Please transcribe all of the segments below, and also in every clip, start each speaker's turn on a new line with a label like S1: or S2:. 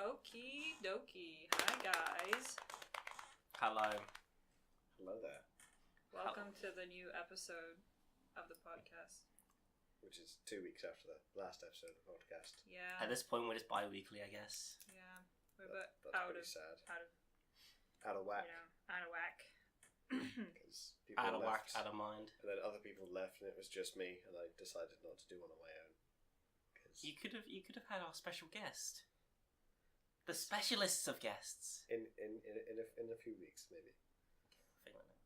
S1: Okie dokie. Hi, guys.
S2: Hello.
S3: Hello there.
S1: Welcome to the new episode of the podcast.
S3: Which is 2 weeks after the last episode of the podcast.
S1: Yeah.
S2: At this point, we're just bi-weekly, I guess.
S1: Yeah. We're a bit
S3: That's
S1: out
S3: pretty
S1: of
S3: sad.
S1: out of
S3: Out of whack.
S1: out of whack.
S3: Because people
S2: Out of whack,
S3: left,
S2: out of mind.
S3: and then other people left, and it was just me, and I decided not to do one on my own.
S2: You could have had our special guest. The specialists of guests.
S3: In a few weeks, maybe.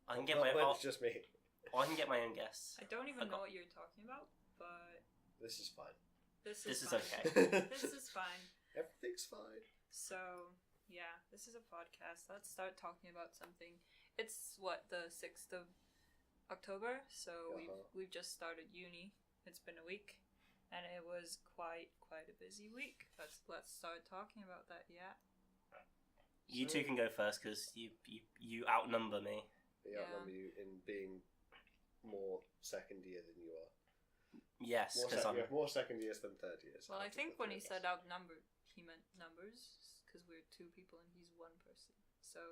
S2: I can get
S3: When
S2: my.
S3: it's just me.
S2: I can get my own guests.
S1: I don't even know what you're talking about, but
S3: This is fine.
S1: this
S2: This is
S1: fine.
S2: okay.
S1: This is fine.
S3: Everything's fine.
S1: So, yeah, this is a podcast. Let's start talking about something. It's the 6th of October, so we've just started uni. It's been a week, and it was quite a busy week. Let's start talking about that. Yeah.
S2: You two can go first because you outnumber me.
S3: They outnumber you in being more second year than you are.
S2: Yes, because
S3: You have more second years than third years.
S1: Well, I think when he said outnumbered, he meant numbers, because we're two people and he's one person. So,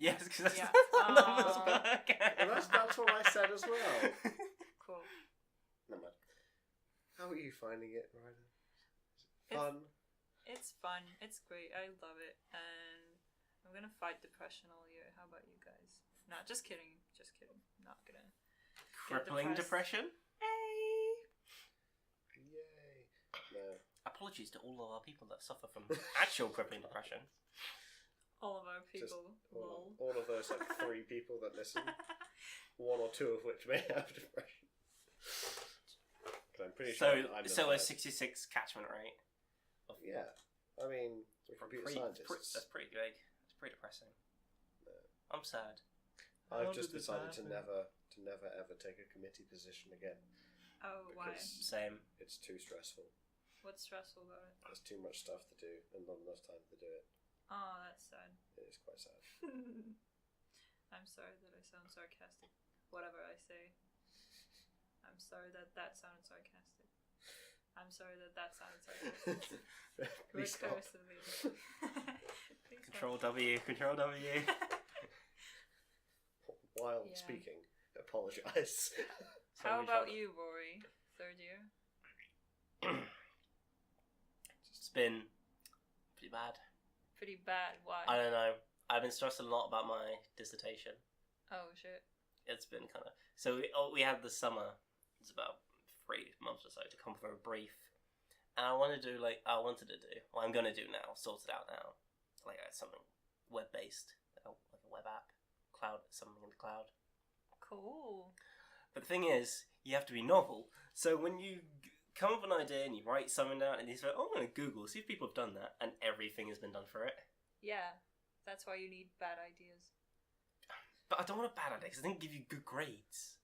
S2: yes, because that's
S1: yeah.
S2: numbers work.
S3: Well, that's what I said as well.
S1: Cool.
S3: No matter. How are you finding it, Rayna? Is it fun?
S1: It's fun. It's great. I love it. And I'm gonna fight depression all year. How about you guys? No, just kidding. Just kidding. Not gonna.
S2: Crippling depression?
S1: Hey!
S3: Yay. No.
S2: Apologies to all of our people that suffer from actual crippling depression.
S1: All of our people. Lol.
S3: All of those 3 people that listen, 1 or 2 of which may have depression. I'm pretty sure I'm the
S2: So a
S3: third.
S2: 66 catchment rate.
S3: Yeah. I mean, we're computer scientists.
S2: That's pretty big. It's pretty depressing.
S3: No.
S2: I'm sad.
S3: I've just decided to never ever take a committee position again.
S1: Oh, why?
S3: Because
S2: Same.
S3: it's too stressful.
S1: What's stressful about it?
S3: There's too much stuff to do and not enough time to do it.
S1: Oh, that's sad.
S3: It is quite sad.
S1: I'm sorry that I sound sarcastic. Whatever I say. I'm sorry that sounded sarcastic. I'm sorry that sounded sarcastic.
S3: Please stop.
S1: Recursively. Please
S2: Control
S1: stop.
S2: W. Control W.
S3: While
S1: Yeah.
S3: speaking, apologise.
S1: How about you, Rory? Third year?
S2: It's been pretty bad.
S1: Pretty bad. Why?
S2: I don't know. I've been stressed a lot about my dissertation.
S1: Oh, shit.
S2: It's been kind of... So we had the summer. It's about 3 months or so to come for a brief. And I'm going to do, what I'm going to do now, sort it out now. Something web-based. Like a web app. Something in the cloud.
S1: Cool.
S2: But the thing is, you have to be novel. So when you come up with an idea and you write something down and you say, I'm going to Google, see if people have done that, and everything has been done for it.
S1: Yeah. That's why you need bad ideas.
S2: But I don't want a bad idea because they didn't give you good grades.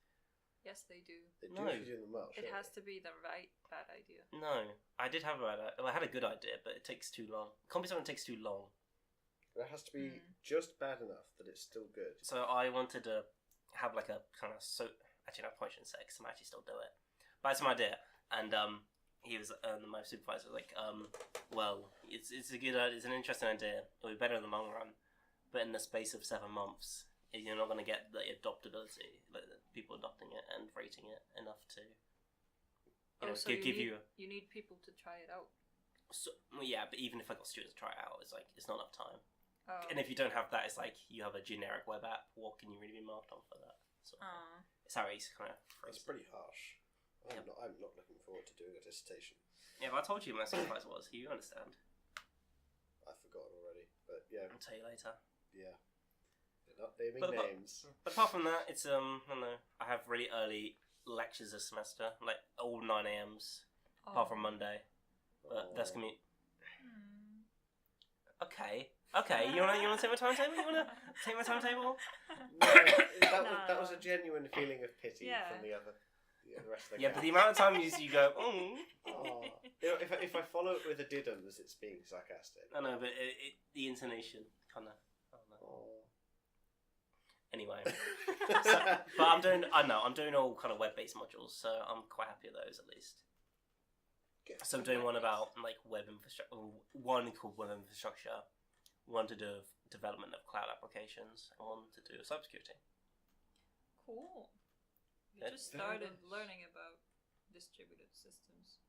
S1: Yes, they do.
S3: They do
S2: No.
S3: if you do them well.
S1: It
S3: surely.
S1: has to be the right bad idea.
S2: No, I did have a bad idea. Well, I had a good idea, but it takes too long. It can't be something that takes too long.
S3: It has to be just bad enough that it's still good.
S2: So I wanted to have a kind of actually, no, I shouldn't say because I might actually still do it. But I had some idea, and he was my supervisor was like, well, it's an interesting idea. It'll be better in the long run, but in the space of 7 months, you're not going to get the adoptability, like people adopting it and rating it enough to,
S1: So
S2: give you.
S1: You need people to try it out.
S2: So, well, yeah, but even if I got students to try it out, it's not enough time.
S1: Oh.
S2: And if you don't have that, it's like you have a generic web app. What can you really be marked on for that? It's how he's kind of
S3: It's
S2: phrased.
S3: pretty harsh. I'm not looking forward to doing a dissertation.
S2: Yeah, but I told you who my supervisor was. You understand?
S3: I've forgotten already, but yeah,
S2: I'll tell you later.
S3: yeah. They're not naming
S2: But
S3: names.
S2: But apart from that, it's I don't know. I have really early lectures this semester, like all 9 a.m.s, apart from Monday. But that's gonna be okay. You wanna take my timetable? You wanna take my timetable?
S3: No, that was a genuine feeling of pity from the rest of the
S2: Yeah, but the amount of time you go,
S3: Oh. If I follow it with a didums, it's being sarcastic.
S2: I know, but the intonation kind of. I don't know.
S3: Oh.
S2: Anyway, but I'm doing all kind of web-based modules, so I'm quite happy with those at least. So I'm doing one about like web infrastructure, one called web infrastructure, one to do with development of cloud applications, and one to do with cybersecurity.
S1: Cool. We
S2: Good.
S1: just started
S3: Very nice.
S1: learning about distributed systems,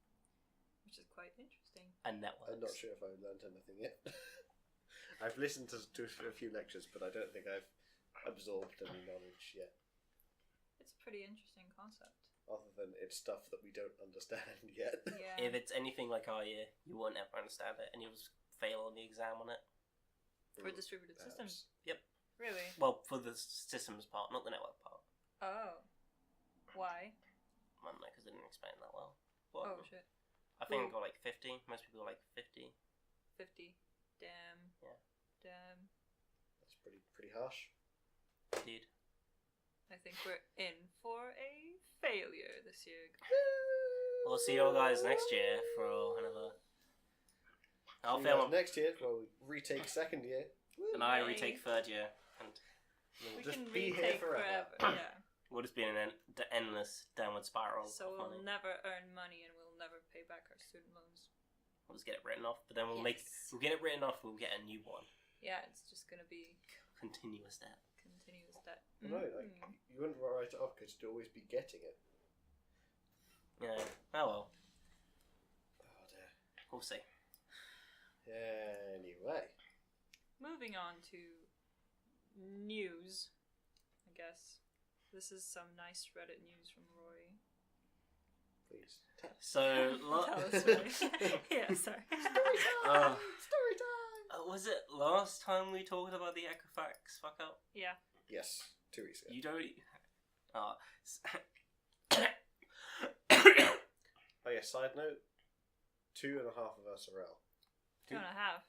S1: which is quite interesting.
S2: And networks.
S3: I'm not sure if I've learned anything yet. I've listened to a few lectures, but I don't think I've absorbed any knowledge yet.
S1: It's a pretty interesting concept.
S3: Other than it's stuff that we don't understand yet.
S1: Yeah.
S2: If it's anything like our year, you won't ever understand it, and you'll just fail on the exam on it.
S1: For distributed systems.
S2: Yep.
S1: Really?
S2: Well, for the systems part, not the network part.
S1: Oh. Why?
S2: I don't know, because they didn't explain that well.
S1: Oh shit.
S2: I think I got like 50. Most people got like 50.
S1: 50. Damn.
S2: Yeah.
S1: Damn.
S3: That's pretty harsh.
S2: Indeed.
S1: I think we're in for a failure this year.
S2: We'll see you all guys next year for another. I'll
S3: See you
S2: film
S3: guys next year. Well, we retake second year.
S2: and I
S1: Yay.
S2: retake third year, and
S1: We
S3: just
S1: can
S3: be here
S1: retake
S3: forever.
S1: Yeah.
S2: we'll just be in an endless downward spiral.
S1: So
S2: of
S1: we'll
S2: money.
S1: never earn money and we'll never pay back our student loans.
S2: We'll just get it written off, but then we'll
S1: Yes.
S2: we'll get it written off. We'll get a new one.
S1: Yeah, it's just gonna be
S2: Continuous debt.
S1: continuous debt.
S3: No, like you wouldn't write it off because you'd always be getting it.
S2: Yeah. Oh well.
S3: Oh dear.
S2: We'll see.
S3: Anyway,
S1: Moving on to news, I guess. This is some nice Reddit news from Rory.
S3: please.
S2: So
S1: Tell us, Rory. Yeah, sorry.
S3: Story time.
S2: was it last time we talked about the Equifax fuck up?
S1: Yeah.
S3: Yes, 2 weeks ago.
S2: You don't.
S3: Oh yeah. Side note: 2.5 of us are ill.
S1: 2.5.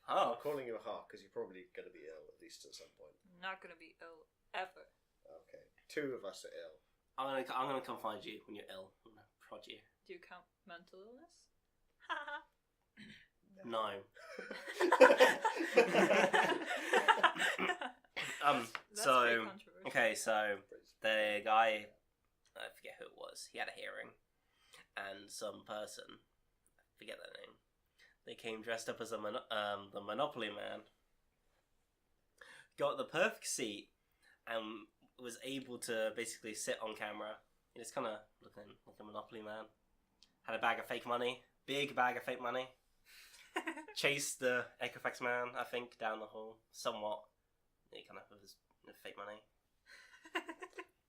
S2: Oh.
S3: I'm calling you a half because you're probably going to be ill at least at some point.
S1: I'm not gonna be ill ever.
S3: Okay, 2 of us are ill.
S2: I'm gonna come find you when you're ill. I'm gonna prod you.
S1: Do you count mental illness?
S2: No.
S1: That's
S2: So
S1: pretty controversial.
S2: okay, so the guy, I forget who it was. He had a hearing, and some person, I forget their name. They came dressed up as the Monopoly Man. Got the perfect seat, and was able to basically sit on camera. He was kind of looking like a Monopoly Man. Had a bag of fake money, big bag of fake money. Chased the Equifax man, I think, down the hall somewhat. He kind of with his fake money.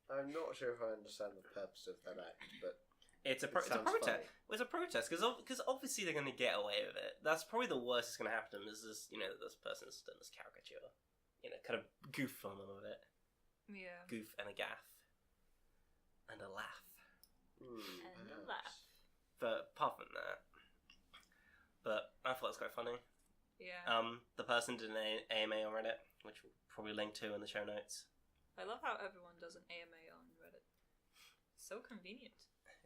S3: I'm not sure if I understand the purpose of that act, but
S2: It's a
S3: sounds
S2: protest.
S3: funny.
S2: It's a protest because obviously they're going to get away with it. That's probably the worst that's going to happen to them is this, this person's done this caricature, kind of goof on them a bit,
S1: Yeah.
S2: goof and a gaff, and a laugh.
S1: And a
S3: perhaps.
S1: laugh.
S2: But apart from that, but I thought it was quite funny.
S1: Yeah.
S2: The person did an AMA on Reddit, which we'll probably link to in the show notes.
S1: I love how everyone does an AMA on Reddit. So convenient.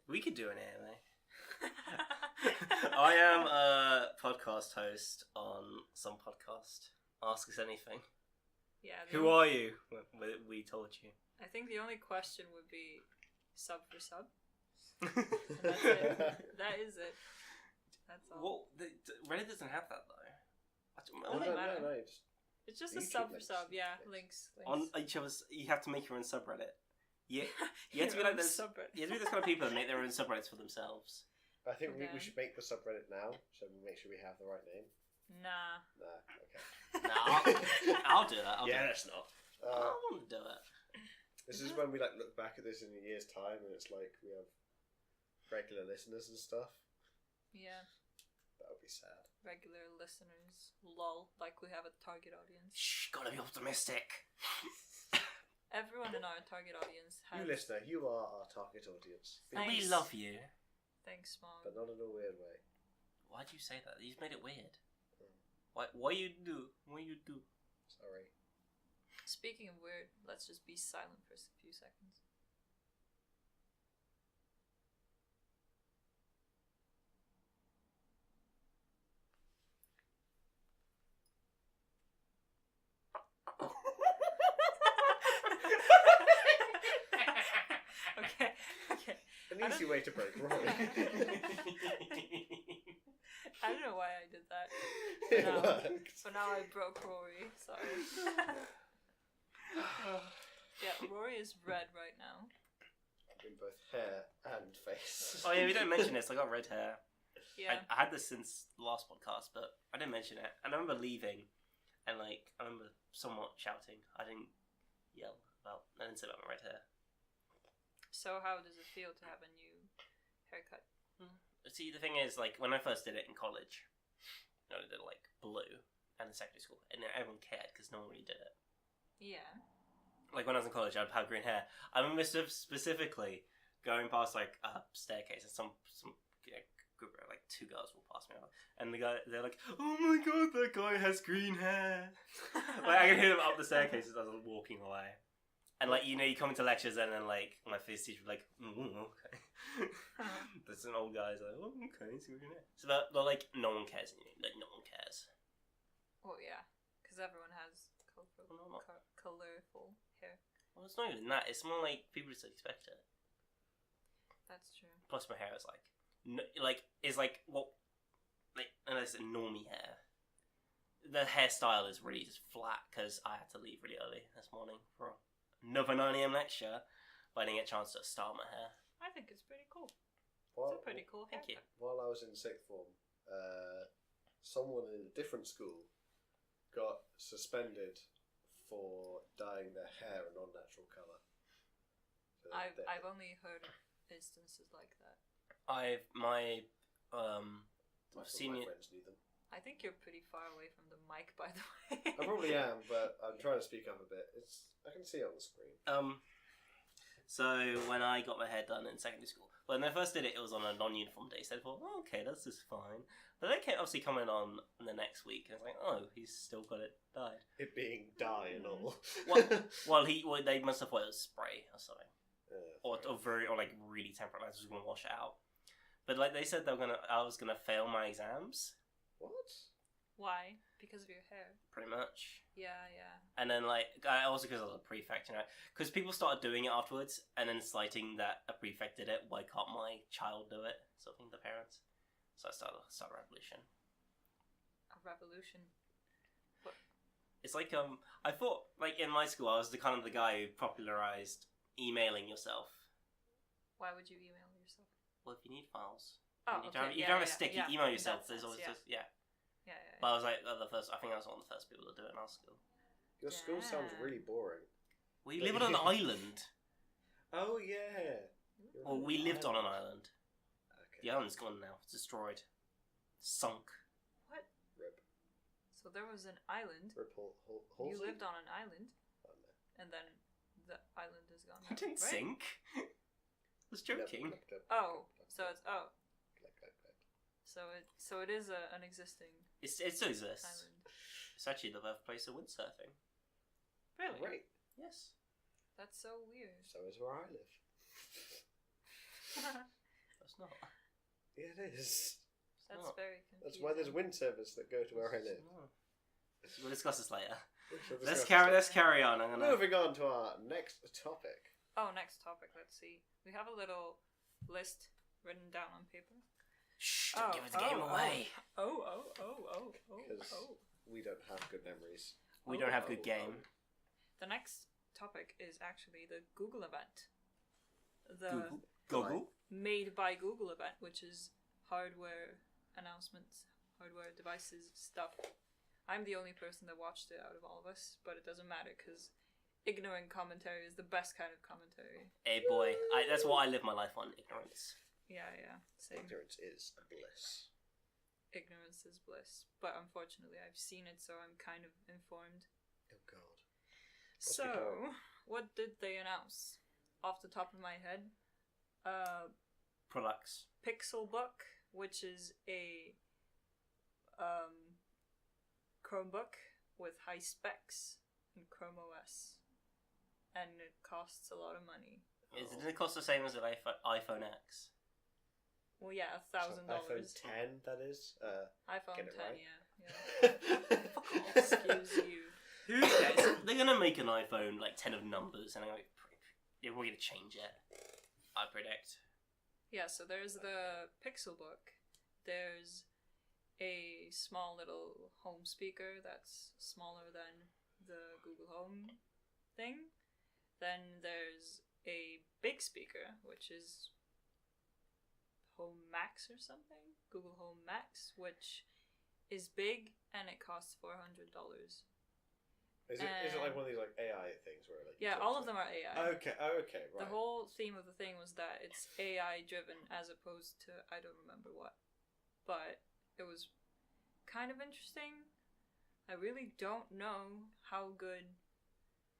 S2: We could do an AMA. I am a podcast host on some podcast. Ask Us Anything.
S1: Yeah.
S2: Who are you? We told you.
S1: I think the only question would be sub for sub.
S2: Well,
S1: That's it. That is it. That's all.
S2: Reddit doesn't have that though.
S3: No,
S1: Doesn't
S3: no,
S1: matter.
S3: no,
S1: It's just a
S3: YouTube
S1: sub for
S3: links.
S1: sub. Yeah.
S3: Links.
S1: Links.
S2: On each of us, you have to make your own subreddit. You have to be
S1: Your
S2: like
S1: own
S2: those.
S1: subreddit.
S2: You have to be those kind of people that make their own subreddits for themselves.
S3: I think we
S1: Okay.
S3: should make the subreddit now, so we make sure we have the right name.
S1: Nah.
S3: Nah, okay.
S2: No, I'll do that. I'll do
S3: It's
S2: that.
S3: not.
S2: I want to do it.
S3: This is when we look back at this in a year's time, and it's like we have regular listeners and stuff.
S1: Yeah.
S3: That would be sad.
S1: Regular listeners. Lol. Like we have a target audience.
S2: Shh, gotta be optimistic.
S1: Everyone in our target audience has.
S3: You listener, you are our target audience.
S1: Thanks.
S2: We love you.
S1: Thanks, Mom.
S3: But not in a weird way.
S2: Why'd you say that? You've made it weird.
S3: Mm.
S2: What you do? What you do?
S3: Sorry.
S1: Speaking of weird, let's just be silent for a few seconds. Okay.
S3: An easy way to break Rory.
S1: I don't know why I did that.
S3: It worked.
S1: So now I broke Rory. Sorry. Yeah, Rory is red right now.
S3: In both hair and face.
S2: Oh yeah, we didn't mention this. I got red hair.
S1: Yeah.
S2: I had this since the last podcast, but I didn't mention it. And I remember leaving, and like I remember somewhat shouting. I didn't yell about. I didn't say about my red hair.
S1: So how does it feel to have a new haircut?
S2: See, the thing is, like when I first did it in college, I did it like blue, and in secondary school, and everyone cared because no one really did it.
S1: Yeah.
S2: Like when I was in college, I'd have green hair. I remember specifically going past like a staircase, and some group of like two girls walked past me, and they're like, "Oh my god, that guy has green hair!" Like I can hear them up the staircase as I was walking away, and like you come into lectures, and then like my physics teacher would be like, "Okay." There's some old guys like, "Oh, okay, it's green hair." So but like no one cares, like no one cares.
S1: Oh yeah, because everyone has colorful hair.
S2: Well, it's not even that. It's more like people just expect it.
S1: That's true.
S2: Plus, my hair is like, unless it's normie hair. The hairstyle is really just flat because I had to leave really early this morning for another 9 a.m. lecture, but I didn't get a chance to style my hair.
S1: I think it's pretty cool.
S3: While,
S1: It's a pretty cool
S2: Thank you.
S1: haircut.
S3: while I was in sixth form, someone in a different school got suspended for dyeing their hair an unnatural colour. So
S1: I've only heard of instances like that.
S2: My
S3: my
S2: senior.
S3: friends knew them.
S1: I think you're pretty far away from the mic, by the way.
S3: I probably am, but I'm trying to speak up a bit. I can see it on the screen.
S2: So when I got my hair done in secondary school, when I first did it, it was on a non-uniform day. So I thought, oh, okay, that's just fine. But they kept obviously coming on the next week, and it's like, oh, he's still got it dyed.
S3: It being dye and all.
S2: They must have thought it was spray or something, or like really temperate. I was just gonna wash it out. But like they said, I was gonna fail my exams.
S3: What?
S1: Why? Because of your hair.
S2: Pretty much.
S1: Yeah.
S2: And then, like, also because I was a prefect, because people started doing it afterwards, and then citing that a prefect did it, why can't my child do it? Sort of thing, the parents. So I started a revolution.
S1: A revolution? What?
S2: It's like, I thought, like, in my school, I was the guy who popularized emailing yourself.
S1: Why would you email yourself?
S2: Well, if you need files.
S1: Oh,
S2: you
S1: okay.
S2: don't have a stick, you email yourself. There's always just,
S1: Yeah.
S2: But I was like, I think I was one of the first people to do it in our school.
S3: Your school sounds really boring.
S2: We live on an island.
S3: Oh, yeah.
S2: Well, we lived on an island.
S3: Okay.
S2: The island's gone now. It's destroyed. Sunk.
S1: What?
S3: Rip.
S1: So there was an island.
S3: Rip
S1: You lived on an island,
S3: Oh, no.
S1: and then the island is gone.
S2: It didn't
S1: right?
S2: sink. I was joking.
S1: Oh, so it's
S3: Click.
S1: so it is an existing
S2: It still exists.
S1: island.
S2: It's actually the birthplace of windsurfing.
S1: Really?
S3: Great.
S2: Yes.
S1: That's so weird.
S3: So is where I live.
S2: That's not.
S3: Yeah, it is.
S1: That's
S2: not.
S1: very confusing.
S3: That's why there's wind service that go to where I live.
S2: No. We'll discuss this later.
S3: We shall
S2: Let's
S3: discuss
S2: carry on.
S3: Moving on to our next topic.
S1: Oh, next topic. Let's see. We have a little list written down on paper.
S2: Shh! Don't give the game away.
S1: Oh.
S3: Because we don't have good memories.
S2: We don't have good game.
S1: The next topic is actually the Google event.
S2: Google.
S1: Made by Google event, which is hardware announcements, hardware devices stuff. I'm the only person that watched it out of all of us, but it doesn't matter because ignorant commentary is the best kind of commentary.
S2: Hey boy, that's what I live my life on, ignorance.
S1: Yeah, same.
S3: Ignorance is bliss.
S1: Ignorance is bliss, but unfortunately I've seen it, so I'm kind of informed.
S3: Oh god.
S1: So, what did they announce? Off the top of my head,
S2: Products.
S1: Pixelbook, which is a Chromebook with high specs in Chrome OS, and it costs a lot of money.
S2: Does it cost the same as an iPhone X?
S1: Well, yeah, $1,000.
S3: iPhone 10, that is.
S1: iPhone
S3: Get
S1: 10,
S3: it right.
S1: yeah. Excuse you.
S2: Who cares? They're gonna make an iPhone like 10 of numbers, and they're gonna change it. I predict.
S1: Yeah, so there's the Pixelbook. There's a small little home speaker that's smaller than the Google Home thing. Then there's a big speaker, which is Home Max or something. Google Home Max, which is big and it costs $400.
S3: Is it like one of these like AI things where like
S1: yeah, all of them are AI.
S3: Okay, right.
S1: The whole theme of the thing was that it's AI driven as opposed to I don't remember what, but it was kind of interesting. I really don't know how good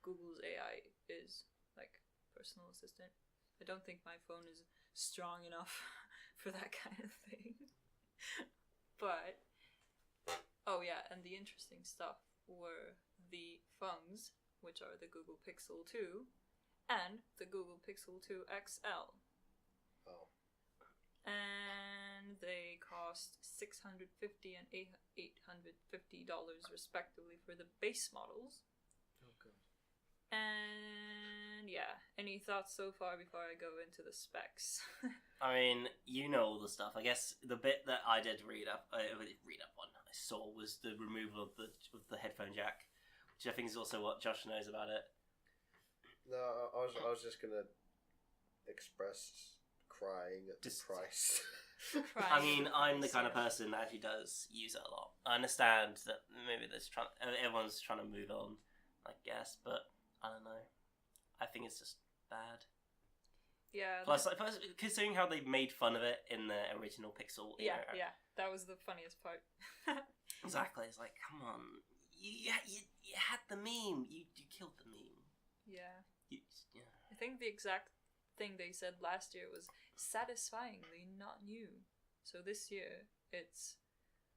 S1: Google's AI is, like personal assistant. I don't think my phone is strong enough for that kind of thing. But oh yeah, and the interesting stuff were the phones, which are the Google Pixel 2 and the Google Pixel 2 XL.
S3: Oh.
S1: And they cost $650 and $850 respectively for the base models.
S3: Oh god.
S1: And yeah, any thoughts so far before I go into the specs?
S2: I mean, you know all the stuff. I guess the bit that I did read up on, I saw was the removal of the headphone jack, which I think is also what Josh knows about it.
S3: No, I was just gonna express crying at the price.
S2: I mean, I'm the kind of person that actually does use it a lot. I understand that maybe everyone's trying to move on, I guess, but I don't know. I think it's just bad.
S1: Yeah.
S2: Plus, considering how they made fun of it in the original Pixel era.
S1: Yeah, that was the funniest part.
S2: Exactly. It's like, come on, you had the meme. You killed the meme.
S1: Yeah.
S2: Yeah.
S1: I think the exact thing they said last year was satisfyingly not new. So this year it's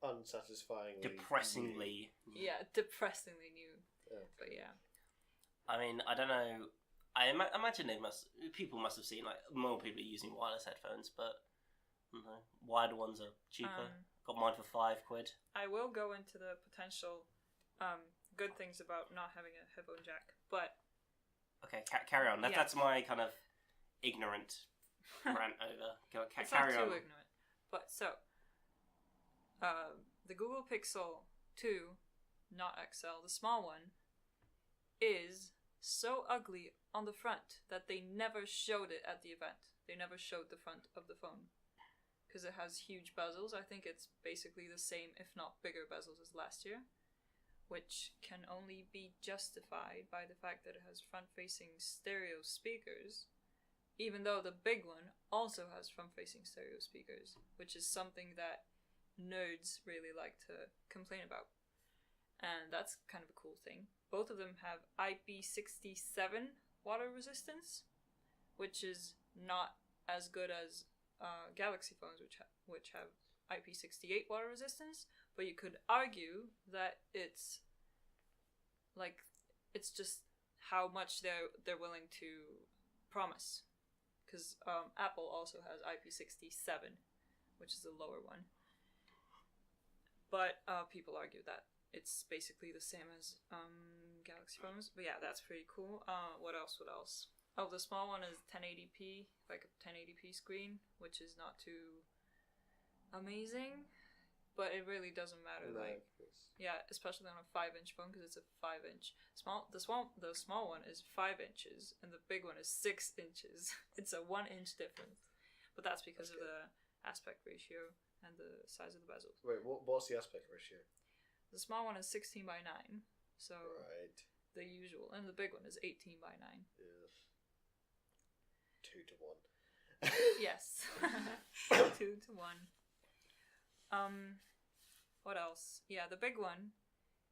S3: unsatisfyingly
S2: depressingly
S3: new.
S1: Yeah, depressingly new.
S3: Yeah.
S1: But yeah.
S2: I mean, I don't know. I imagine people must have seen like more people are using wireless headphones, but wired ones are cheaper. Got mine for £5.
S1: I will go into the potential good things about not having a headphone jack, but
S2: okay, carry on. That's my kind of ignorant rant over.
S1: It's
S2: carry
S1: not
S2: on.
S1: too ignorant. But so, the Google Pixel 2, not XL, the small one, is so ugly on the front that they never showed it at the event. They never showed the front of the phone. Because it has huge bezels. I think it's basically the same, if not bigger bezels as last year. Which can only be justified by the fact that it has front-facing stereo speakers. Even though the big one also has front-facing stereo speakers. Which is something that nerds really like to complain about. And that's kind of a cool thing. Both of them have IP67 water resistance, which is not as good as Galaxy phones, which have IP68 water resistance. But you could argue that it's just how much they're willing to promise, because Apple also has IP67, which is the lower one. But people argue that it's basically the same as Galaxy phones. But yeah, that's pretty cool. What else? Oh, the small one is 1080p, like a 1080p screen, which is not too amazing. But it really doesn't matter.
S3: No,
S1: yeah, especially on a 5-inch phone, because it's a 5-inch. The small one is 5 inches, and the big one is 6 inches. It's a 1-inch difference. But that's because of the aspect ratio and the size of the bezels.
S3: Wait, what's the aspect ratio?
S1: The small one is 16 by 9, so
S3: right.
S1: The usual, and the big one is 18 by 9.
S3: Yeah. 2 to 1.
S1: Yes, 2 to 1. What else? Yeah, the big one.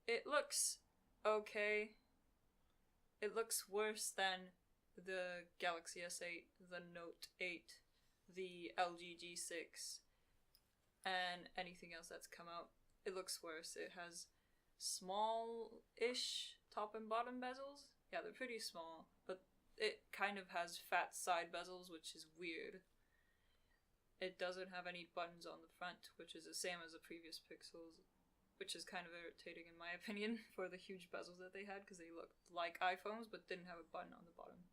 S1: It looks okay. It looks worse than the Galaxy S8, the Note 8, the LG G6, and anything else that's come out. It looks worse. It has small-ish top and bottom bezels. Yeah, they're pretty small, but it kind of has fat side bezels, which is weird. It doesn't have any buttons on the front, which is the same as the previous Pixels, which is kind of irritating in my opinion for the huge bezels that they had, because they looked like iPhones but didn't have a button on the bottom.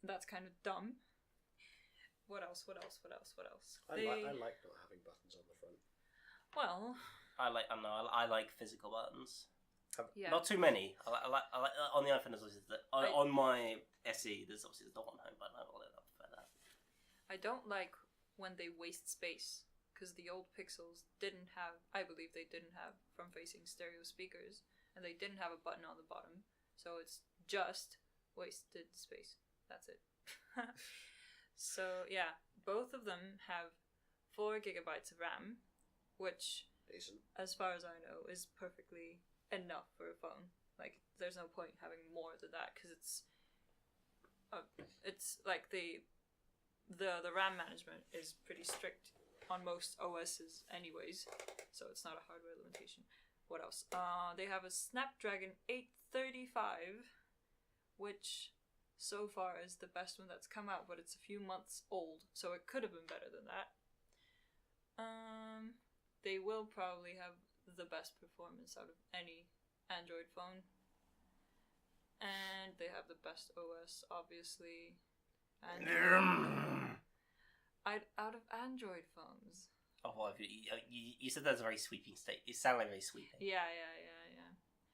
S1: That's kind of dumb. What else?
S3: I like not having buttons on the front.
S1: Well,
S2: I like physical buttons.
S1: yeah.
S2: Not too many. I like on the iPhone. There's obviously on my SE. There's obviously the one home button. I prefer that.
S1: I don't like when they waste space, because the old Pixels didn't have. I believe they didn't have front-facing stereo speakers, and they didn't have a button on the bottom, so it's just wasted space. That's it. So yeah, both of them have 4 gigabytes of RAM, which,
S3: Decent.
S1: as far as I know, is perfectly enough for a phone. Like, there's no point having more than that, because it's like the RAM management is pretty strict on most OSs anyways, so it's not a hardware limitation. What else? They have a Snapdragon 835, which so far is the best one that's come out, but it's a few months old, so it could have been better than that. They will probably have the best performance out of any Android phone. And they have the best OS, obviously. And out of Android phones.
S2: Oh, well, you said that's a very sweeping state. It sounded like very sweeping.
S1: Yeah.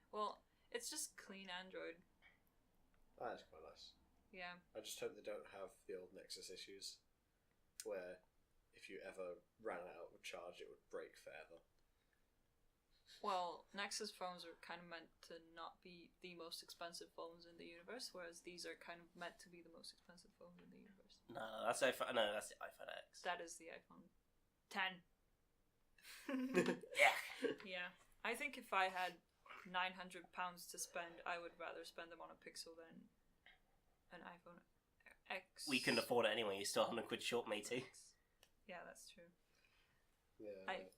S1: Well, it's just clean Android.
S3: That's quite nice.
S1: Yeah.
S3: I just hope they don't have the old Nexus issues, where if you ever ran out of charge, it would break forever.
S1: Well, Nexus phones are kind of meant to not be the most expensive phones in the universe, whereas these are kind of meant to be the most expensive phones in the universe.
S2: No, that's iPhone. No, that's the iPhone X.
S1: That is the iPhone 10.
S2: Yeah.
S1: Yeah. I think if I had £900 to spend, I would rather spend them on a Pixel than an iPhone X.
S2: We couldn't afford it anyway. You're still 100 quid short, matey.
S1: Yeah, that's true.
S3: Yeah.
S1: I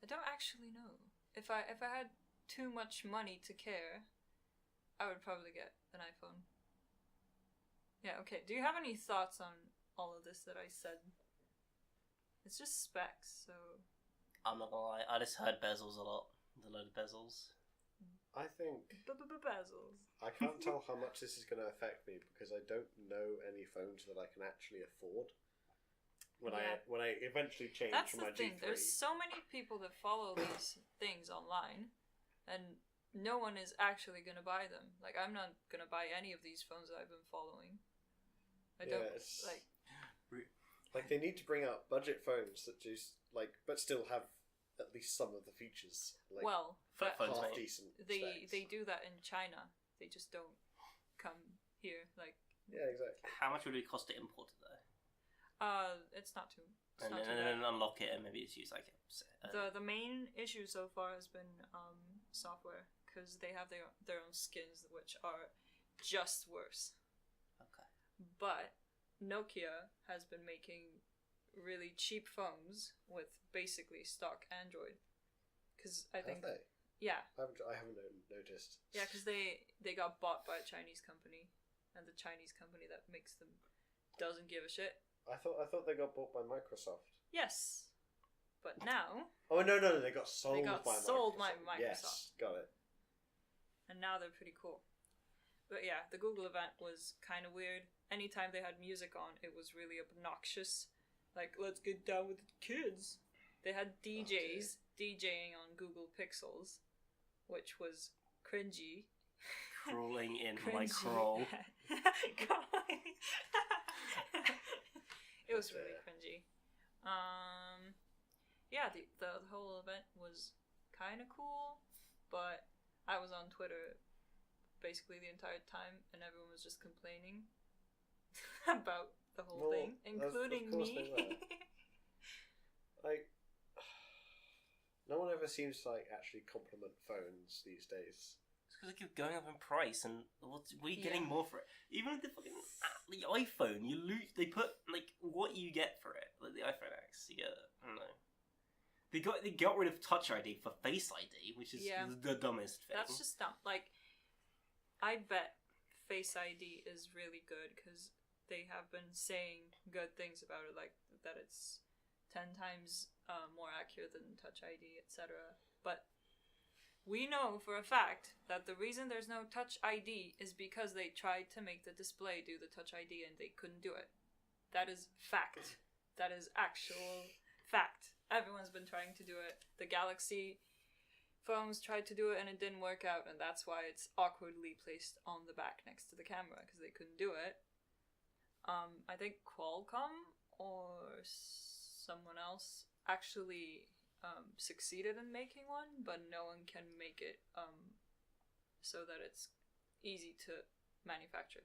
S1: don't actually know. If I had too much money to care, I would probably get an iPhone. Yeah, okay. Do you have any thoughts on all of this that I said? It's just specs, so...
S2: I'm not gonna lie, I just heard bezels a lot. The load of bezels.
S3: I think...
S1: Bezels.
S3: I can't tell how much this is going to affect me, because I don't know any phones that I can actually afford. When I eventually change
S1: That's
S3: from my
S1: the thing.
S3: G3.
S1: There's so many people that follow these things online, and no one is actually going to buy them. Like, I'm not going to buy any of these phones that I've been following. I don't, like...
S3: Like, they need to bring out budget phones that just, like, but still have at least some of the features. Like,
S1: well,
S2: flip phones,
S3: half
S2: mate.
S3: decent
S1: they
S3: specs.
S1: do that in China. They just don't come here. Like,
S3: Yeah, exactly.
S2: How much would it cost to import it, though?
S1: it's not too...
S2: And then unlock it and maybe just use, like...
S1: The main issue so far has been software, because they have their own skins, which are just worse.
S2: Okay.
S1: But Nokia has been making really cheap phones with basically stock Android. Because I think...
S3: Have they?
S1: Yeah.
S3: I haven't noticed.
S1: Yeah, because they got bought by a Chinese company, and the Chinese company that makes them doesn't give a shit.
S3: I thought they got bought by Microsoft.
S1: Yes. But now...
S3: Oh, no, they got sold by Microsoft.
S1: Yes,
S3: got it.
S1: And now they're pretty cool. But yeah, the Google event was kind of weird. Anytime they had music on, it was really obnoxious. Like, let's get down with the kids. They had DJs DJing on Google Pixels, which was cringy.
S2: Crawling in my crawl.
S1: It was really cringy. Yeah, the whole event was kind of cool, but I was on Twitter basically the entire time, and everyone was just complaining about the whole thing, including me.
S3: Like, no one ever seems to like actually compliment phones these days.
S2: It's because they keep going up in price, and what are you getting more for it? Even with the fucking the iPhone, you lose. They put like what you get for it. Like the iPhone X, you get I don't know. They got rid of Touch ID for Face ID, which is the dumbest thing.
S1: That's just dumb. Like, I bet Face ID is really good because they have been saying good things about it, like that it's 10 times more accurate than Touch ID, etc. But we know for a fact that the reason there's no Touch ID is because they tried to make the display do the Touch ID and they couldn't do it. That is fact. That is actual Fact. Everyone's been trying to do it. The Galaxy phones tried to do it and it didn't work out, and that's why it's awkwardly placed on the back next to the camera, because they couldn't do it. I think Qualcomm or someone else actually succeeded in making one, but no one can make it so that it's easy to manufacture.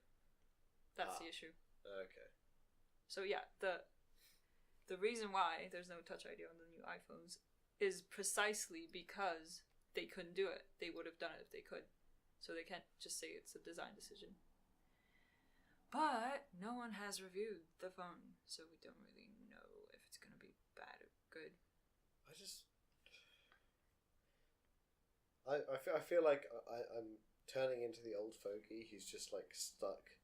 S1: That's the issue.
S3: Okay.
S1: So yeah, the reason why there's no Touch ID on the new iPhones is precisely because they couldn't do it. They would have done it if they could. So they can't just say it's a design decision. But no one has reviewed the phone, so we don't really know if it's going to be bad or good.
S3: I feel like I'm turning into the old fogey who's just like stuck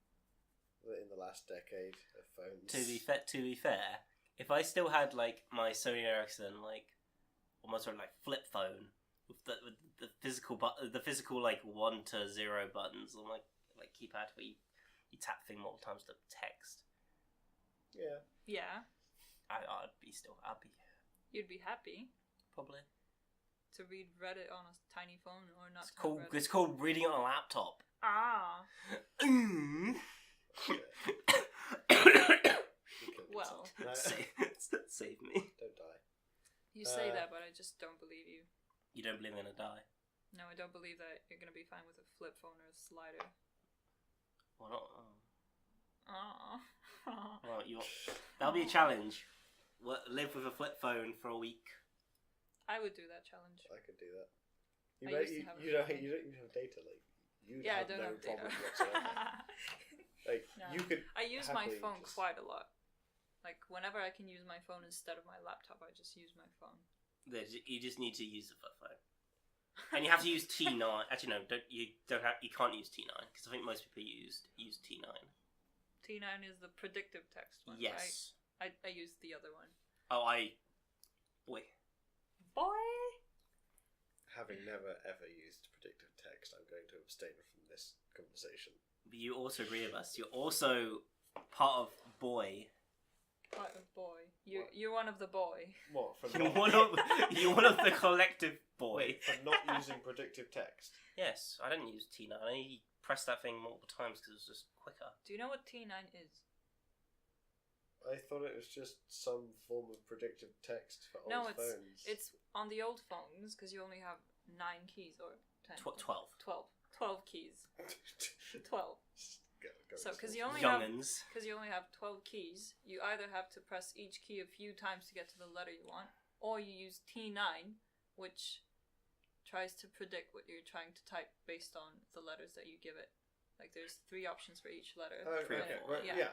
S3: in the last decade of phones.
S2: To be fair, if I still had like my Sony Ericsson like almost sort of like flip phone with the physical like 1 to 0 buttons on like keypad where you tap thing multiple times to text.
S3: Yeah.
S1: Yeah.
S2: I'd be.
S1: You'd be happy
S2: Probably.
S1: to read Reddit on a tiny phone or not.
S2: It's called reading on a laptop.
S1: Ah. Well.
S2: Save me.
S3: Don't die.
S1: You say that, but I just don't believe you.
S2: You don't believe I'm gonna die?
S1: No, I don't believe that you're gonna be fine with a flip phone or a slider.
S2: Why not?
S1: Aww.
S2: Well, that'll be a challenge. Live with a flip phone for a week.
S1: I would do that challenge.
S3: I could do that.
S1: You
S3: don't even have data. Like you
S1: I
S3: have
S1: don't
S3: no
S1: have data.
S3: problem whatsoever. Like
S1: No.
S3: you could.
S1: I use my
S3: happily
S1: phone
S3: just-
S1: quite a lot. Like whenever I can use my phone instead of my laptop, I just use my phone.
S2: You just need to use the flip phone, and you have to use T9. Actually, no, you can't use T9 because I think most people use T9.
S1: T9 is the predictive text one,
S2: Yes.
S1: right? I used the other one.
S2: Oh, boy.
S3: Having never ever used predictive text, I'm going to abstain from this conversation.
S2: But you also agree with us. You're also part of boy.
S1: Part of boy. You're one of the boy.
S3: What for?
S2: You're one of the collective boy.
S3: Wait, for not using predictive text.
S2: Yes, I didn't use T9. I pressed that thing multiple times because it was just quicker.
S1: Do you know what T9 is?
S3: I thought it was just some form of predictive text for old phones.
S1: It's on the old phones because you only have 9 keys or 10.
S2: 12.
S1: 12 keys. 12.
S3: Go
S1: So because you only
S2: Young'uns.
S1: have 12 keys, you either have to press each key a few times to get to the letter you want, or you use T9, which tries to predict what you're trying to type based on the letters that you give it. Like there's 3 options for each letter.
S3: Okay. Right. Yeah,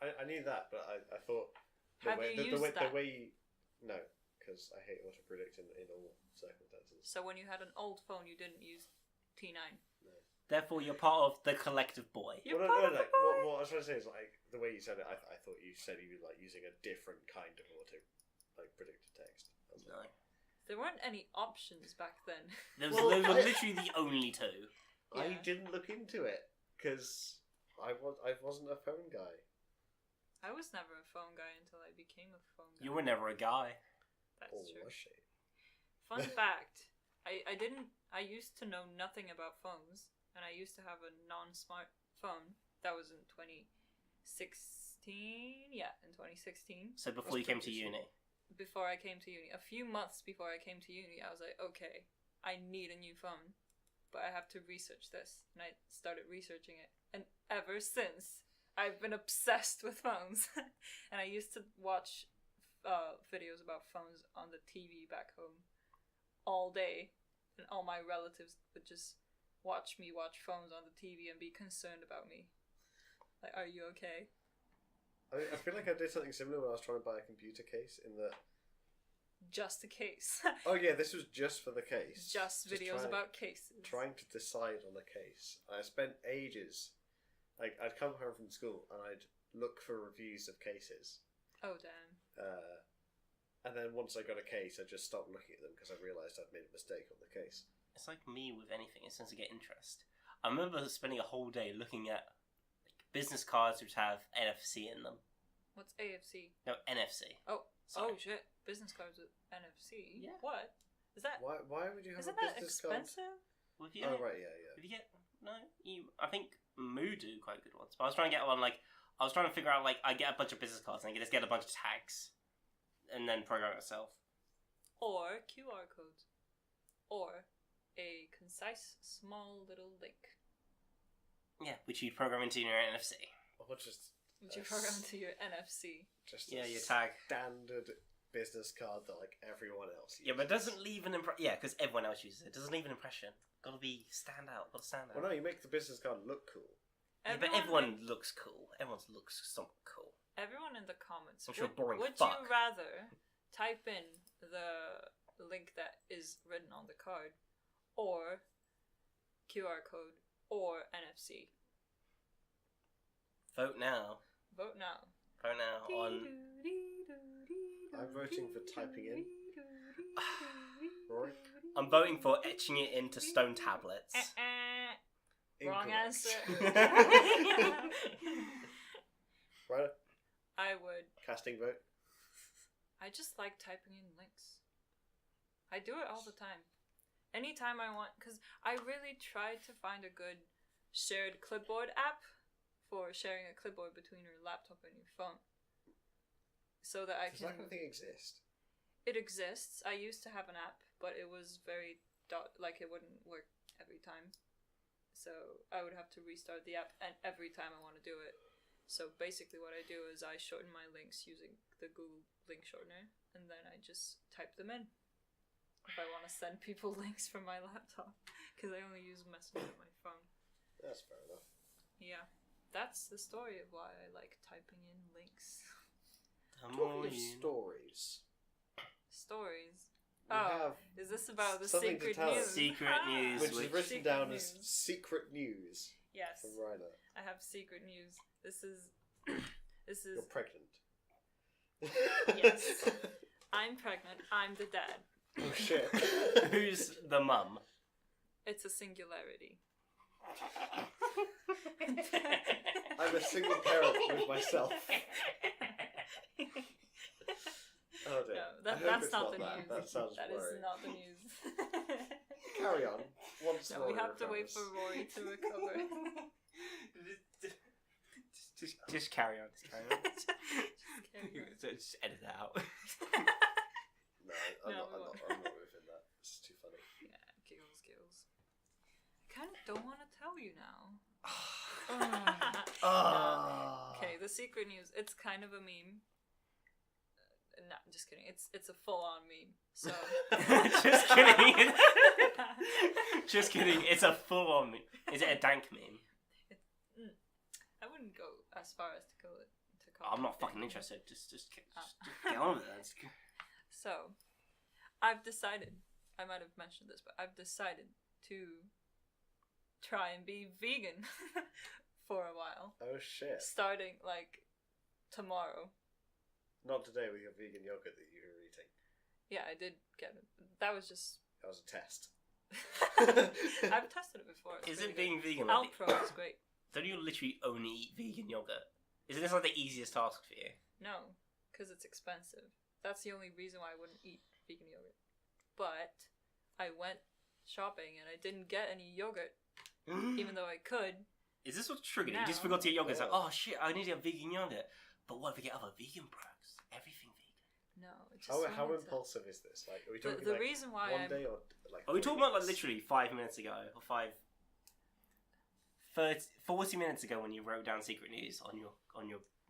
S3: I knew that, but I thought
S1: Have you used that?
S3: the way no, because I hate auto predict in all circumstances.
S1: So when you had an old phone, you didn't use T9.
S3: No.
S2: Therefore, you're part of the collective boy.
S1: You're
S3: Well,
S1: part of the boy.
S3: what I was trying to say is like the way you said it. I thought you said you were like using a different kind of auto predicted text. I was
S2: No.
S3: like,
S1: There weren't any options back then.
S2: Those were literally the only 2.
S3: I
S1: Yeah.
S3: didn't look into it because I wasn't a phone guy.
S1: I was never a phone guy until I became a phone guy.
S2: You were never a guy.
S1: That's
S3: Oh,
S1: true.
S3: shit.
S1: Fun fact, I used to know nothing about phones, and I used to have a non-smart phone. That was in 2016. Yeah, in 2016.
S2: So before you came to
S3: That's
S2: uni.
S1: Before I came to uni. A few months before I came to uni, I was like, okay, I need a new phone, but I have to research this. And I started researching it. And ever since, I've been obsessed with phones. And I used to watch videos about phones on the TV back home all day. And all my relatives would just watch me watch phones on the TV and be concerned about me. Like, are you okay?
S3: I feel like I did something similar when I was trying to buy a computer case. In that,
S1: Just a case.
S3: oh yeah, this was just for the case.
S1: Just videos about cases.
S3: Trying to decide on a case. I spent ages. Like I'd come home from school and I'd look for reviews of cases.
S1: Oh damn.
S3: And then once I got a case, I just stopped looking at them because I realised I'd made a mistake on the case.
S2: It's like me with anything. It tends to get interest. I remember spending a whole day looking at business cards which have NFC in them.
S1: What's AFC?
S2: No, NFC.
S1: Oh,
S2: Sorry.
S1: oh shit. business cards with NFC.
S2: Yeah.
S1: What is that?
S3: Why would you have
S1: Isn't
S3: a
S1: that
S3: business card?
S1: expensive?
S2: Well, if you
S3: Oh right, yeah.
S2: If you get I think Moo do quite good ones. But I was trying to get one like I was trying to figure out like I get a bunch of business cards and I just get a bunch of tags, and then program it myself.
S1: Or QR codes, or a concise small little link.
S2: Yeah, which you program into your NFC.
S3: Or just
S1: Which you program to your NFC.
S3: just
S2: Yeah,
S3: a
S2: your tag.
S3: standard business card that like everyone else uses.
S2: Yeah, but it doesn't leave an impression. Yeah, because everyone else uses it. It doesn't leave an impression. Gotta be stand out. Gotta stand out.
S3: Well, no, you make the business card look cool.
S2: Yeah, but everyone looks cool. Everyone looks somewhat cool.
S1: Everyone in the comments.
S2: I'm sure boring
S1: Would
S2: fuck.
S1: you rather type in the link that is written on the card, or QR code, or NFC?
S2: Vote now.
S1: Vote now.
S2: Vote now on.
S3: I'm voting for typing in. Rory?
S2: I'm voting for etching it into stone tablets.
S1: Wrong
S3: Incorrect.
S1: answer.
S3: Right?
S1: I would.
S3: Casting vote.
S1: I just like typing in links. I do it all the time. Anytime I want, because I really tried to find a good shared Clipboard app for sharing a clipboard between your laptop and your phone. So that I
S3: Does
S1: can...
S3: that kind of thing exist?
S1: It exists. I used to have an app, but it was very... it wouldn't work every time. So I would have to restart the app and every time I want to do it. So basically what I do is I shorten my links using the Google link shortener, and then I just type them in if I want to send people links from my laptop, because I only use Messenger on my phone.
S3: That's fair enough.
S1: Yeah, that's the story of why I like typing in links.
S3: Talking of stories.
S1: Stories.
S3: We have
S1: Is this about the
S3: something to
S1: secret
S3: tell
S1: news?
S3: us.
S2: Secret news.
S3: which is written
S1: Secret
S3: down
S1: news.
S3: as secret news
S1: Yes,
S3: from Rayna.
S1: I have secret news. This is
S3: You're pregnant.
S1: Yes. I'm pregnant. I'm the dad.
S3: Oh shit.
S2: Who's the mum?
S1: It's a singularity.
S3: I'm a single parent with myself. Oh dear.
S1: No,
S3: I hope
S1: that's
S3: it's
S1: not the
S3: that.
S1: news.
S3: That sounds
S1: That
S3: worrying.
S1: is not the news.
S3: Carry on. Once
S1: No,
S3: Rory
S1: we have to wait
S3: recovers.
S1: for Rory to recover.
S2: Just carry on. Just carry on.
S1: carry on.
S2: Just edit that out.
S3: No, I'm not within that. This is too funny.
S1: Yeah, giggles. I kind of don't want to tell you now.
S3: Ah.
S1: Okay, the secret news. It's kind of a meme. No, I'm just kidding. It's a full-on meme. So.
S2: Just kidding. Just kidding. It's a full-on meme. Is it a dank meme?
S1: I wouldn't go as far as to call it.
S2: I'm not fucking interested. Just get on with it.
S1: So, I've decided. I might have mentioned this, but I've decided to try and be vegan for a while.
S3: Oh shit.
S1: Starting like tomorrow.
S3: Not today with your vegan yogurt that you were eating.
S1: Yeah, I did get it. That was just.
S3: That was a test.
S1: I've tested it before. It's
S2: Is it
S1: pretty
S2: being vegan?
S1: good. Alpro is great.
S2: Don't you literally only eat vegan yogurt? Isn't this like the easiest task for you?
S1: No, because it's expensive. That's the only reason why I wouldn't eat vegan yogurt. But I went shopping and I didn't get any yogurt, even though I could.
S2: Is this what's triggered? You
S1: No.
S2: just forgot to get yogurt. It's like,
S3: Oh.
S2: oh shit, I need to get vegan yogurt. But what if we get other vegan products? Everything vegan.
S1: No, it just
S3: How
S1: wanted to-
S3: impulsive is this? Like, are we talking
S1: The
S3: like
S1: reason why
S3: one
S1: I'm
S3: day or like?
S2: Are we
S3: 3
S2: talking about like
S3: weeks?
S2: literally 5 minutes ago or 40 minutes ago when you wrote down secret news on your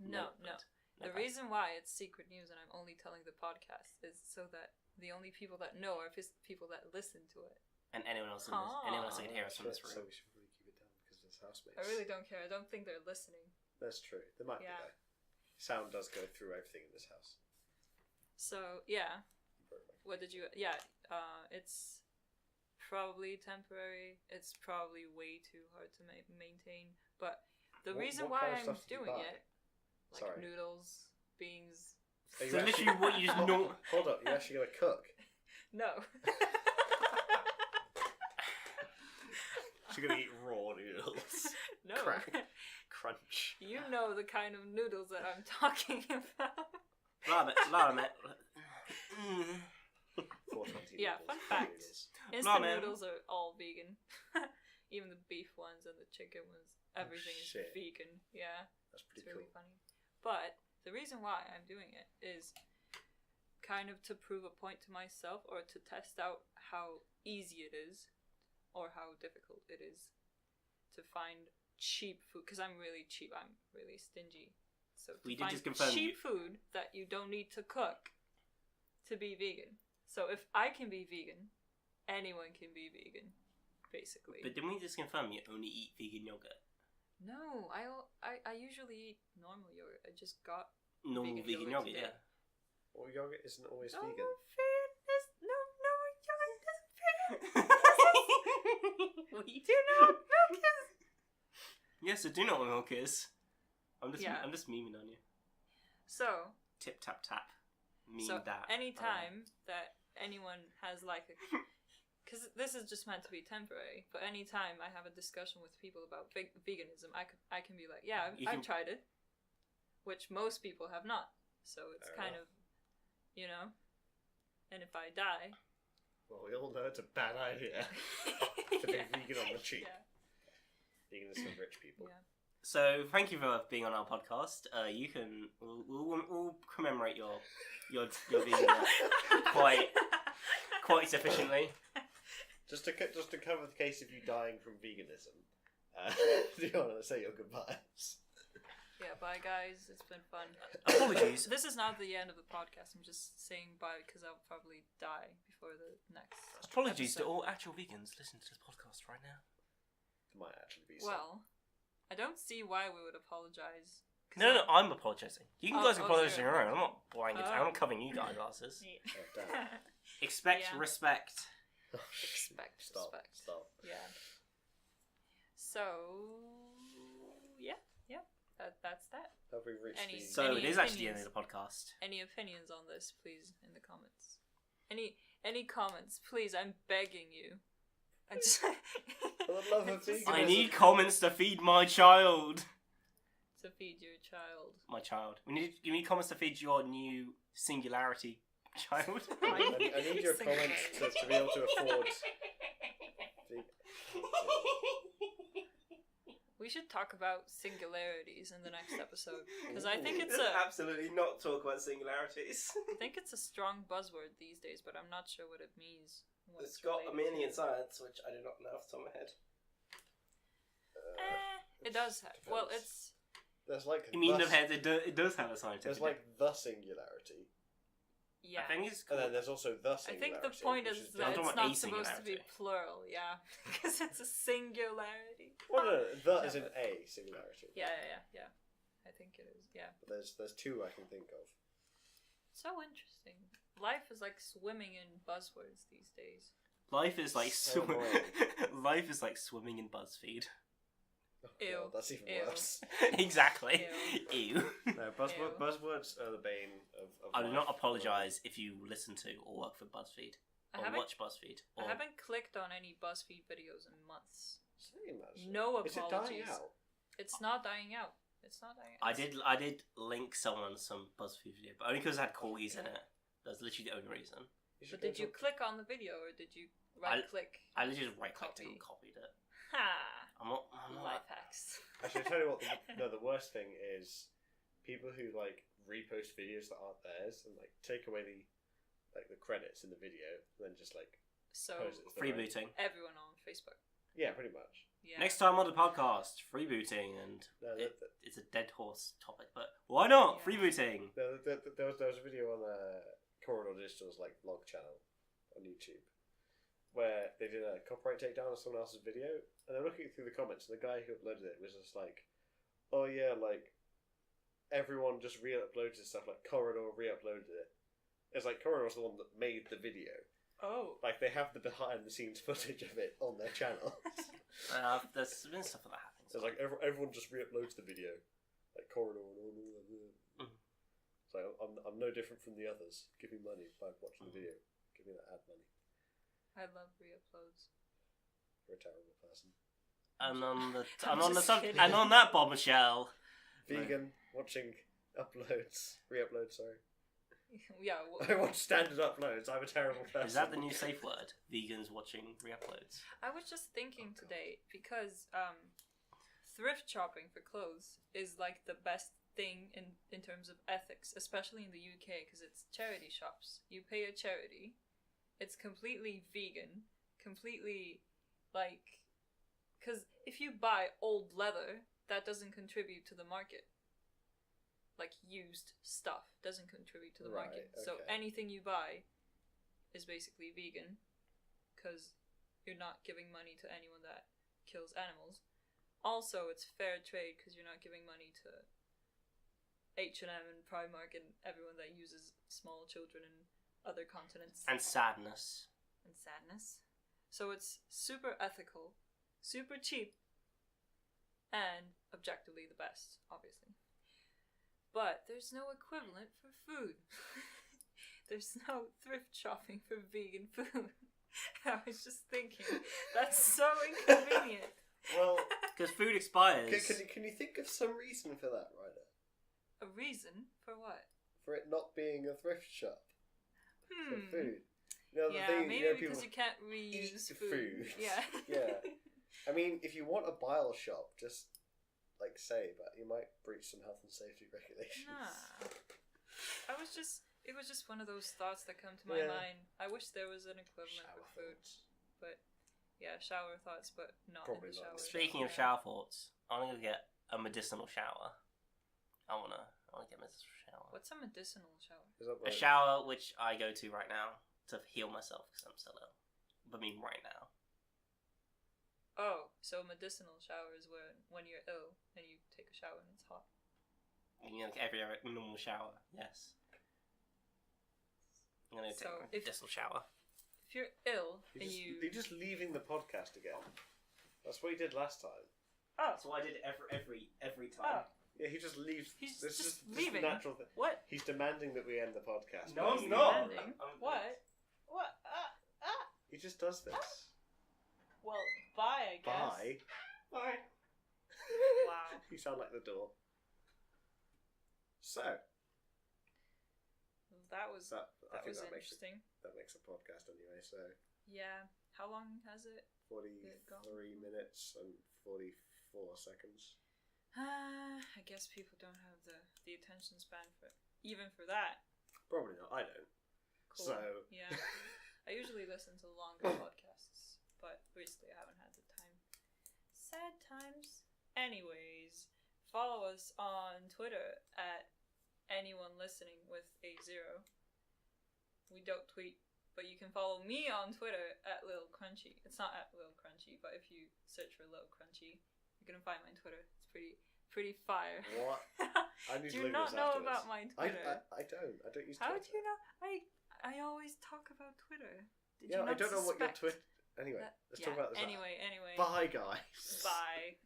S1: No.
S2: notepad?
S1: The reason why it's secret news and I'm only telling the podcast is so that the only people that know are people that listen to it.
S2: And anyone else that can hear us from this
S3: So
S2: room.
S3: we should really keep it down because it's housemates.
S1: I really don't care. I don't think they're listening.
S3: That's true. There might
S1: Yeah.
S3: be though. Sound does go through everything in this house.
S1: So, yeah. What did you... Yeah, it's probably temporary. It's probably way too hard to maintain. But the reason
S3: what
S1: why
S3: kind of
S1: I'm
S3: stuff did you
S1: doing
S3: buy?
S1: it, like
S3: Sorry.
S1: noodles, beans...
S3: Are you
S2: So
S3: actually-
S2: literally what you just know.
S3: Hold up, you're actually gonna cook?
S1: No.
S3: She's gonna eat raw noodles.
S1: No.
S3: Crack. Crunch.
S1: You know the kind of noodles that I'm talking about.
S2: Love it.
S3: 420
S1: Yeah,
S3: noodles,
S1: fun fact.
S3: noodles.
S1: Instant
S2: man.
S1: noodles are all vegan. Even the beef ones and the chicken ones. Everything is
S3: shit.
S1: vegan. Yeah,
S3: That's
S1: it's
S3: pretty
S1: really
S3: cool.
S1: funny. But the reason why I'm doing it is kind of to prove a point to myself or to test out how easy it is or how difficult it is to find cheap food. Because I'm really cheap. I'm really stingy. So to
S2: We did
S1: find
S2: just confirm
S1: cheap food that you don't need to cook to be vegan. So if I can be vegan, anyone can be vegan, basically.
S2: But didn't we just confirm you only eat vegan yogurt?
S1: No, I usually eat normal yogurt. I just got
S2: Normal vegan yogurt,
S1: today.
S2: yeah.
S3: Well, yogurt isn't always
S1: No,
S3: vegan.
S1: no, yogurt isn't vegan. Do you know what milk is?
S2: Yes, I do know what milk is. I'm
S1: Yeah.
S2: just memeing on you.
S1: So,
S2: Tip tap tap. Meme
S1: so
S2: that.
S1: anytime that anyone has like a... Because this is just meant to be temporary, but anytime I have a discussion with people about veganism, I can be like, yeah, I've tried it, which most people have not. So it's
S3: Fair
S1: kind
S3: enough.
S1: of, you know, and if I die...
S3: Well, we all know it's a bad idea to be
S1: Yeah.
S3: vegan on the cheap.
S1: Yeah.
S3: Vegan is for rich people.
S1: Yeah.
S2: So thank you for being on our podcast. You can we'll commemorate your vegan quite sufficiently.
S3: Just to cover the case of you dying from veganism, do you want to say your goodbyes?
S1: Yeah, bye guys. It's been fun.
S2: Apologies.
S1: This is not the end of the podcast. I'm just saying bye because I'll probably die before the next.
S2: Apologies to
S1: episode.
S2: all actual vegans listening to this podcast right now.
S3: It might actually be some.
S1: Well, I don't see why we would apologize.
S2: No, I'm apologizing. You
S1: Oh,
S2: guys
S1: oh,
S2: apologise on
S1: sorry.
S2: your own. I'm not blanket. I'm
S1: Oh.
S2: not covering you guys' asses.
S3: Oh, damn.
S2: Expect
S1: Yeah.
S2: respect.
S1: Respect.
S3: Stop.
S1: Yeah. So yeah. That's that.
S3: Have we reached
S1: Any-
S3: the...
S2: So
S1: Any
S2: it is actually the end
S1: opinions?
S2: of the podcast.
S1: Any opinions on this, please, in the comments. Any comments, please? I'm begging you. I just-
S3: For the love of
S1: I just-
S3: veganism.
S2: I need comments to feed my child.
S1: to feed your child.
S2: My child. You need comments to feed your new singularity child.
S3: I need your comments to be able to afford...
S1: We should talk about singularities in the next episode because I think it's
S2: absolutely not talk about singularities.
S1: I think it's a strong buzzword these days, but I'm not sure what it means. What
S2: It's got a
S1: related
S2: meaning
S1: to.
S2: in science, which I do not know off the top of my head.
S1: It does. Well,
S3: depends.
S1: it's
S3: There's like...
S2: I mean,
S3: the-
S2: it does have a scientific.
S3: There's like the singularity.
S1: yeah.
S2: I think it's
S3: And then
S2: called,
S3: there's also the
S1: I
S3: singularity.
S1: think the point
S3: which
S1: is
S2: I'm
S1: that
S2: talking
S1: it's
S2: about
S1: not
S2: a
S1: supposed to be
S2: singularity.
S1: plural, yeah, because it's a singularity.
S3: Well, no, the
S1: Yeah,
S3: is in
S1: but-
S3: a singularity.
S1: Yeah. I think it is. Yeah.
S3: But there's two I can think of.
S1: So interesting. Life is like swimming in buzzwords these days.
S2: life is like
S3: So annoying.
S2: life is like swimming in BuzzFeed.
S3: Oh,
S1: Ew.
S3: God, that's even
S1: Ew.
S3: worse.
S2: Exactly.
S1: Ew.
S2: Ew.
S3: No,
S1: Ew.
S3: buzzwords are the bane of
S2: I do
S3: life.
S2: not apologise if you listen to or work for BuzzFeed
S1: I
S2: or
S1: haven't.
S2: watch BuzzFeed.
S1: I
S2: Or
S1: haven't clicked on any BuzzFeed videos in months.
S3: Same, actually.
S1: No
S3: Is it
S1: apologies.
S3: dying out?
S1: It's not dying out. It's not dying out.
S2: I did link someone some BuzzFeed video, but only because it had corgis in it. That's literally the only reason.
S1: But did you click on the video or did you right click?
S2: I literally just right clicked
S1: Copy.
S2: and copied it.
S1: Ha!
S2: I'm not
S1: Life hacks.
S3: Actually, I'll tell you what. The worst thing is people who like repost videos that aren't theirs and like take away the credits in the video, and then just like
S1: So
S3: post it as their own.
S2: freebooting.
S1: everyone on Facebook.
S3: Yeah, pretty much.
S1: Yeah.
S2: Next time on the podcast, freebooting, and
S3: No,
S2: it's a dead horse topic, but why not
S1: Yeah.
S2: freebooting?
S3: there was a video on Corridor Digital's like vlog channel on YouTube where they did a copyright takedown of someone else's video, and they're looking through the comments, and the guy who uploaded it was just like, "Oh yeah, like everyone just re-uploads this stuff. Like Corridor re-uploaded it. It's like Corridor's the one that made the video.
S1: Oh.
S3: Like they have the behind-the-scenes footage of it on their channel.
S2: There's been stuff that happens.
S3: So it's like everyone just re-uploads the video, like Corridor and all that.
S2: Mhm.
S3: So I'm no different from the others. Give me money by watching the video. Give me that ad money.
S1: I love re-uploads.
S3: You're a terrible person.
S2: And on the
S1: I'm just kidding.
S2: and on that bombshell,
S3: Vegan watching uploads, re-uploads. Sorry.
S1: Yeah.
S3: I watch standard uploads. I'm a terrible person.
S2: Is that the new safe word? Vegans watching re-uploads.
S1: I was just thinking today because thrift shopping for clothes is like the best thing in terms of ethics, especially in the UK because it's charity shops. You pay a charity. It's completely vegan, completely like, because if you buy old leather, that doesn't contribute to the market. Like used stuff doesn't contribute to the market.
S3: Okay.
S1: So anything you buy is basically vegan because you're not giving money to anyone that kills animals. Also, it's fair trade because you're not giving money to H&M and Primark and everyone that uses small children in other continents.
S2: And sadness.
S1: So it's super ethical, super cheap, and objectively the best, obviously. But there's no equivalent for food. There's no thrift shopping for vegan food. I was just thinking, that's so inconvenient.
S3: Well,
S2: because food expires.
S3: Can you think of some reason for that, Ryder?
S1: A reason for what?
S3: For it not being a thrift shop for food.
S1: Maybe because you can't reuse food. Yeah.
S3: Yeah. I mean, if you want a bile shop, just like say, but you might breach some health and safety regulations.
S1: Nah. It was just one of those thoughts that come to my mind. I wish there was an equivalent for food. But yeah, shower thoughts, but not
S3: Probably
S1: in the shower.
S3: not.
S2: Speaking of shower thoughts, I'm gonna get a medicinal shower. I wanna get a medicinal shower.
S1: What's a medicinal shower?
S2: A shower which I go to right now to heal myself because I'm still ill. But I mean right now.
S1: Oh, so a medicinal shower is when you're ill and you take a shower and it's hot.
S2: You know, like every normal shower, yes. I'm gonna take a medicinal shower.
S1: If you're ill
S3: You're just leaving the podcast again. That's what he did last time.
S1: Oh.
S2: That's what I did every time.
S1: Oh.
S3: Yeah, he just leaves.
S1: He's
S3: this
S1: just
S3: is
S1: leaving.
S3: Natural thing.
S1: What?
S3: He's demanding that we end the podcast.
S2: No,
S1: He's
S2: I'm not.
S1: demanding. What? What?
S3: He just does this.
S1: Well, bye, I guess.
S3: Bye.
S1: Wow.
S3: You sound like the door. So.
S1: That was interesting.
S3: That makes a podcast anyway, so.
S1: Yeah. How long has it?
S3: 43 minutes and 44 seconds.
S1: I guess people don't have the attention span even for that.
S3: Probably not. I don't.
S1: Cool.
S3: So.
S1: Yeah. I usually listen to longer podcasts, but recently I haven't had the time. Sad times. Anyways, follow us on Twitter at anyone listening with a 0. We don't tweet, but you can follow me on Twitter at Lil Crunchy. It's not at Lil Crunchy, but if you search for Lil Crunchy, you're gonna find my Twitter. It's pretty fire.
S3: What? I need
S1: do
S3: to
S1: you not know
S3: afterwards.
S1: about my Twitter?
S3: I don't use Twitter.
S1: How do you know? I always talk about Twitter. Did you
S3: I
S1: not
S3: don't know what your
S1: suspect
S3: Twitter. Anyway, let's talk about this.
S1: Anyway.
S3: Bye, guys.
S1: Bye.